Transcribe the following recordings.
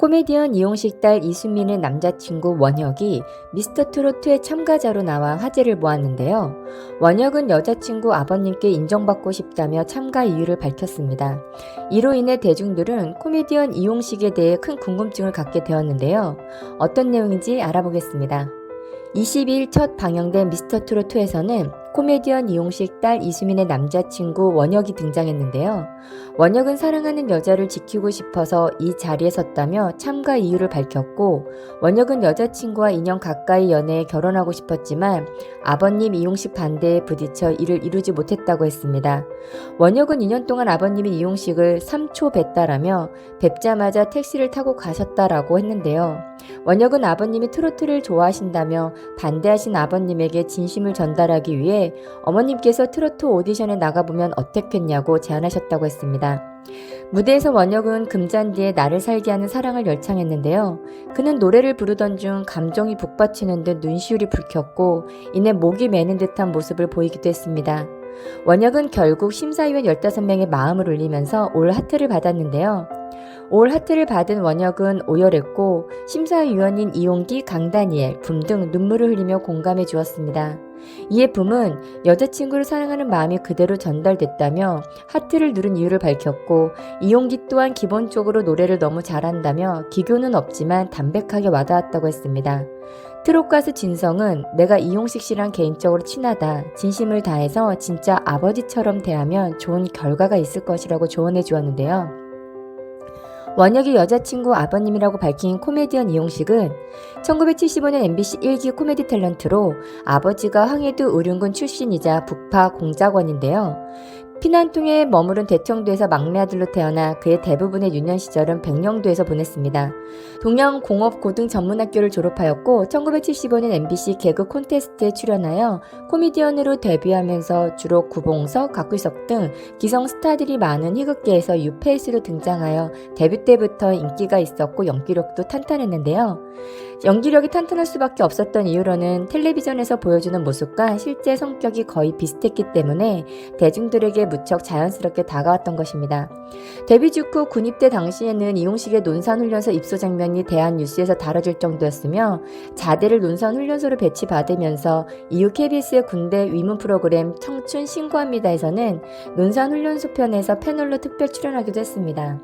코미디언 이용식 딸 이수민의 남자친구 원혁이 미스터트로트의 참가자로 나와 화제를 모았는데요. 원혁은 여자친구 아버님께 인정받고 싶다며 참가 이유를 밝혔습니다. 이로 인해 대중들은 코미디언 이용식에 대해 큰 궁금증을 갖게 되었는데요. 어떤 내용인지 알아보겠습니다. 22일 첫 방영된 미스터트롯2에서는 코미디언 이용식 딸 이수민의 남자친구 원혁이 등장했는데요. 원혁은 사랑하는 여자를 지키고 싶어서 이 자리에 섰다며 참가 이유를 밝혔고, 원혁은 여자친구와 2년 가까이 연애해 결혼하고 싶었지만 아버님 이용식 반대에 부딪혀 이를 이루지 못했다고 했습니다. 원혁은 2년 동안 아버님이 이용식을 3초 뵀다라며 뵙자마자 택시를 타고 가셨다라고 했는데요. 원혁은 아버님이 트로트를 좋아하신다며 반대하신 아버님에게 진심을 전달하기 위해 어머님께서 트로트 오디션에 나가보면 어떻겠냐고 제안하셨다고 했습니다. 무대에서 원혁은 금잔디에 나를 살게 하는 사랑을 열창했는데요. 그는 노래를 부르던 중 감정이 북받치는 듯 눈시울이 붉혔고 이내 목이 메는 듯한 모습을 보이기도 했습니다. 원혁은 결국 심사위원 15명의 마음을 울리면서 올 하트를 받았는데요. 올 하트를 받은 원혁은 오열했고 심사위원인 이용기, 강다니엘, 붐 등 눈물을 흘리며 공감해 주었습니다. 이에 붐은 여자친구를 사랑하는 마음이 그대로 전달됐다며 하트를 누른 이유를 밝혔고, 이용기 또한 기본적으로 노래를 너무 잘한다며 기교는 없지만 담백하게 와닿았다고 했습니다. 트롯 가수 진성은 내가 이용식 씨랑 개인적으로 친하다. 진심을 다해서 진짜 아버지처럼 대하면 좋은 결과가 있을 것이라고 조언해 주었는데요. 원혁이 여자친구 아버님이라고 밝힌 코미디언 이용식은 1975년 MBC 1기 코미디 탤런트로 아버지가 황해도 의륜군 출신이자 북파 공작원인데요. 피난통에 머무른 대청도에서 막내 아들로 태어나 그의 대부분의 유년 시절은 백령도에서 보냈습니다. 동양공업고등전문학교를 졸업하였고 1975년 MBC 개그 콘테스트에 출연하여 코미디언으로 데뷔하면서 주로 구봉석, 각규석 등 기성 스타들이 많은 희극계에서 유페이스로 등장하여 데뷔 때부터 인기가 있었고 연기력도 탄탄했는데요. 연기력이 탄탄할 수밖에 없었던 이유로는 텔레비전에서 보여주는 모습과 실제 성격이 거의 비슷했기 때문에 대중들에게 무척 자연스럽게 다가왔던 것입니다. 데뷔 직후 군입대 당시에는 이용식의 논산훈련소 입소 장면이 대한뉴스에서 다뤄질 정도였으며 자대를 논산훈련소로 배치받으면서 이후 KBS의 군대 위문 프로그램 청춘 신고합니다에서는 논산훈련소 편에서 패널로 특별 출연하기도 했습니다.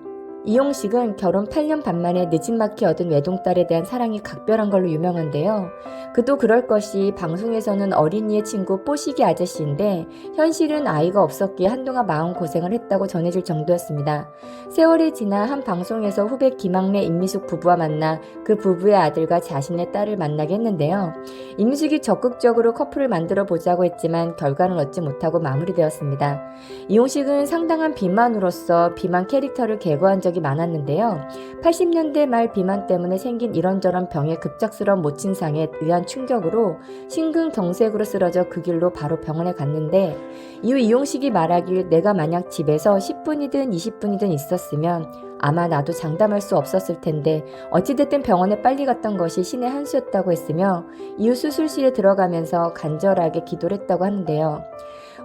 이용식은 결혼 8년 반 만에 늦은막히 얻은 외동딸에 대한 사랑이 각별한 걸로 유명한데요. 그도 그럴 것이 방송에서는 어린이의 친구 뽀시기 아저씨인데 현실은 아이가 없었기에 한동안 마음고생을 했다고 전해질 정도였습니다. 세월이 지나 한 방송에서 후배 김학래, 임미숙 부부와 만나 그 부부의 아들과 자신의 딸을 만나게 했는데요. 임미숙이 적극적으로 커플을 만들어 보자고 했지만 결과는 얻지 못하고 마무리되었습니다. 이용식은 상당한 비만으로서 비만 캐릭터를 개그한 적이 많았는데요. 80년대 말 비만 때문에 생긴 이런저런 병의 급작스러운 모친상에 의한 충격으로 심근경색으로 쓰러져 그 길로 바로 병원에 갔는데, 이후 이용식이 말하길 내가 만약 집에서 10분이든 20분이든 있었으면 아마 나도 장담할 수 없었을 텐데 어찌됐든 병원에 빨리 갔던 것이 신의 한 수였다고 했으며, 이후 수술실에 들어가면서 간절하게 기도를 했다고 하는데요.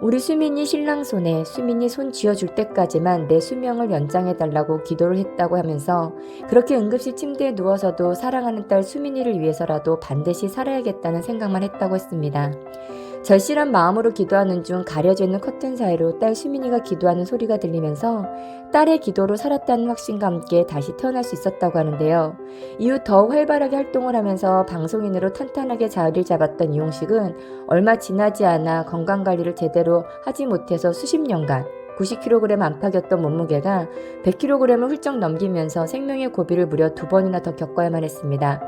우리 수민이 신랑 손에 수민이 손 쥐어줄 때까지만 내 수명을 연장해달라고 기도를 했다고 하면서, 그렇게 응급실 침대에 누워서도 사랑하는 딸 수민이를 위해서라도 반드시 살아야겠다는 생각만 했다고 했습니다. 절실한 마음으로 기도하는 중 가려져 있는 커튼 사이로 딸 수민이가 기도하는 소리가 들리면서 딸의 기도로 살았다는 확신과 함께 다시 태어날 수 있었다고 하는데요. 이후 더욱 활발하게 활동을 하면서 방송인으로 탄탄하게 자리를 잡았던 이용식은 얼마 지나지 않아 건강관리를 제대로 하지 못해서 수십 년간 90kg 안팎이었던 몸무게가 100kg을 훌쩍 넘기면서 생명의 고비를 무려 2번이나 더 겪어야만 했습니다.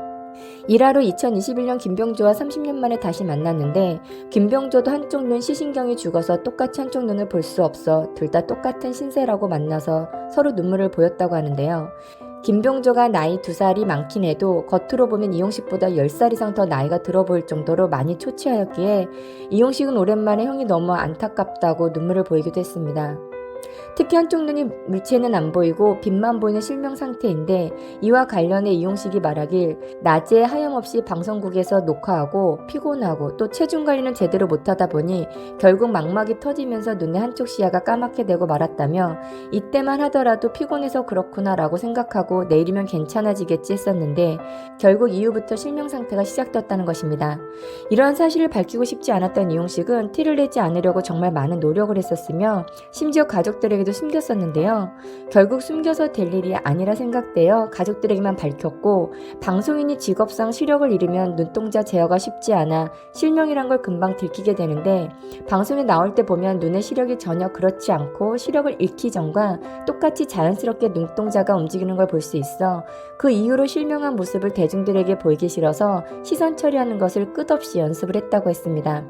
일화로 2021년 김병조와 30년 만에 다시 만났는데, 김병조도 한쪽 눈 시신경이 죽어서 똑같이 한쪽 눈을 볼 수 없어 둘 다 똑같은 신세라고 만나서 서로 눈물을 보였다고 하는데요. 김병조가 나이 2살이 많긴 해도 겉으로 보면 이용식보다 10살 이상 더 나이가 들어 보일 정도로 많이 초췌하였기에 이용식은 오랜만에 형이 너무 안타깝다고 눈물을 보이기도 했습니다. 특히 한쪽 눈이 물체는 안 보이고 빛만 보이는 실명 상태인데 이와 관련해 이용식이 말하길 낮에 하염없이 방송국에서 녹화하고 피곤하고 또 체중 관리는 제대로 못하다 보니 결국 망막이 터지면서 눈의 한쪽 시야가 까맣게 되고 말았다며 이때만 하더라도 피곤해서 그렇구나 라고 생각하고 내일이면 괜찮아지겠지 했었는데 결국 이후부터 실명 상태가 시작되었다는 것입니다. 이러한 사실을 밝히고 싶지 않았던 이용식은 티를 내지 않으려고 정말 많은 노력을 했었으며 심지어 가족들에게도 숨겼었는데요. 결국 숨겨서 될 일이 아니라 생각되어 가족들에게만 밝혔고 방송인이 직업상 시력을 잃으면 눈동자 제어가 쉽지 않아 실명이란 걸 금방 들키게 되는데 방송에 나올 때 보면 눈의 시력이 전혀 그렇지 않고 시력을 잃기 전과 똑같이 자연스럽게 눈동자가 움직이는 걸 볼 수 있어 그 이후로 실명한 모습을 대중들에게 보이기 싫어서 시선 처리하는 것을 끝없이 연습을 했다고 했습니다.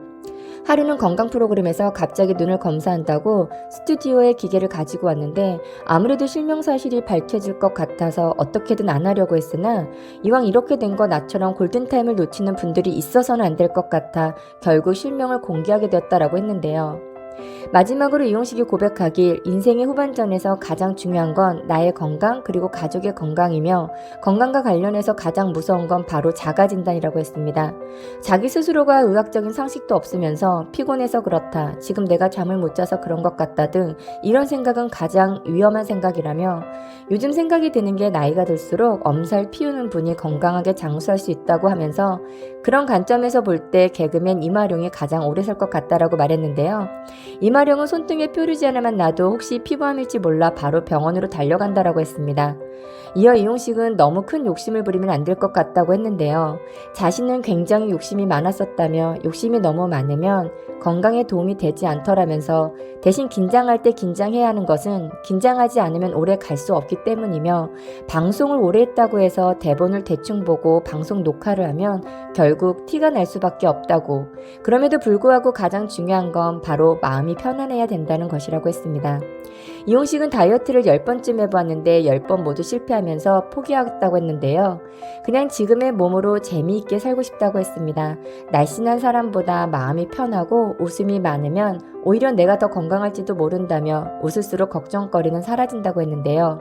하루는 건강 프로그램에서 갑자기 눈을 검사한다고 스튜디오에 기계를 가지고 왔는데 아무래도 실명 사실이 밝혀질 것 같아서 어떻게든 안 하려고 했으나 이왕 이렇게 된 거 나처럼 골든타임을 놓치는 분들이 있어서는 안 될 것 같아 결국 실명을 공개하게 되었다라고 했는데요. 마지막으로 이용식이 고백하길 인생의 후반전에서 가장 중요한 건 나의 건강 그리고 가족의 건강이며 건강과 관련해서 가장 무서운 건 바로 자가진단이라고 했습니다. 자기 스스로가 의학적인 상식도 없으면서 피곤해서 그렇다, 지금 내가 잠을 못 자서 그런 것 같다 등 이런 생각은 가장 위험한 생각이라며 요즘 생각이 드는 게 나이가 들수록 엄살 피우는 분이 건강하게 장수할 수 있다고 하면서 그런 관점에서 볼 때 개그맨 이마룡이 가장 오래 살 것 같다라고 말했는데요. 이마룡은 손등에 뾰루지 하나만 나도 혹시 피부암일지 몰라 바로 병원으로 달려간다라고 했습니다. 이어 이용식은 너무 큰 욕심을 부리면 안 될 것 같다고 했는데요. 자신은 굉장히 욕심이 많았었다며 욕심이 너무 많으면 건강에 도움이 되지 않더라면서 대신 긴장할 때 긴장해야 하는 것은 긴장하지 않으면 오래 갈 수 없기 때문이며 방송을 오래 했다고 해서 대본을 대충 보고 방송 녹화를 하면 결국 티가 날 수밖에 없다고, 그럼에도 불구하고 가장 중요한 건 바로 마음이 편안해야 된다는 것이라고 했습니다. 이용식은 다이어트를 10번쯤 해보았는데 10번 모두 실패하면서 포기하겠다고 했는데요. 그냥 지금의 몸으로 재미있게 살고 싶다고 했습니다. 날씬한 사람보다 마음이 편하고 웃음이 많으면 오히려 내가 더 건강할지도 모른다며 웃을수록 걱정거리는 사라진다고 했는데요.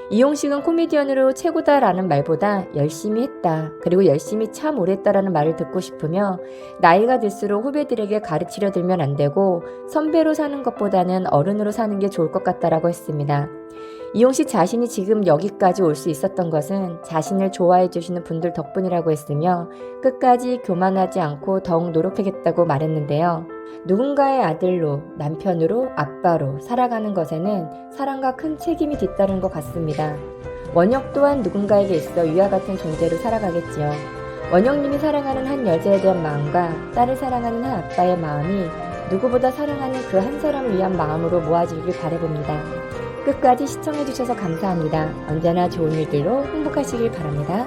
이용식은 코미디언으로 최고다라는 말보다 열심히 했다, 그리고 열심히 참 오래 했다라는 말을 듣고 싶으며 나이가 들수록 후배들에게 가르치려 들면 안 되고 선배로 사는 것보다는 어른으로 사는 게 좋을 것 같다라고 했습니다. 이용식 자신이 지금 여기까지 올 수 있었던 것은 자신을 좋아해 주시는 분들 덕분이라고 했으며 끝까지 교만하지 않고 더욱 노력하겠다고 말했는데요. 누군가의 아들로, 남편으로, 아빠로 살아가는 것에는 사랑과 큰 책임이 뒤따른 것 같습니다. 원혁 또한 누군가에게 있어 위와 같은 존재로 살아가겠지요. 원혁님이 사랑하는 한 여자에 대한 마음과 딸을 사랑하는 한 아빠의 마음이 누구보다 사랑하는 그 한 사람을 위한 마음으로 모아지길 바라봅니다. 끝까지 시청해주셔서 감사합니다. 언제나 좋은 일들로 행복하시길 바랍니다.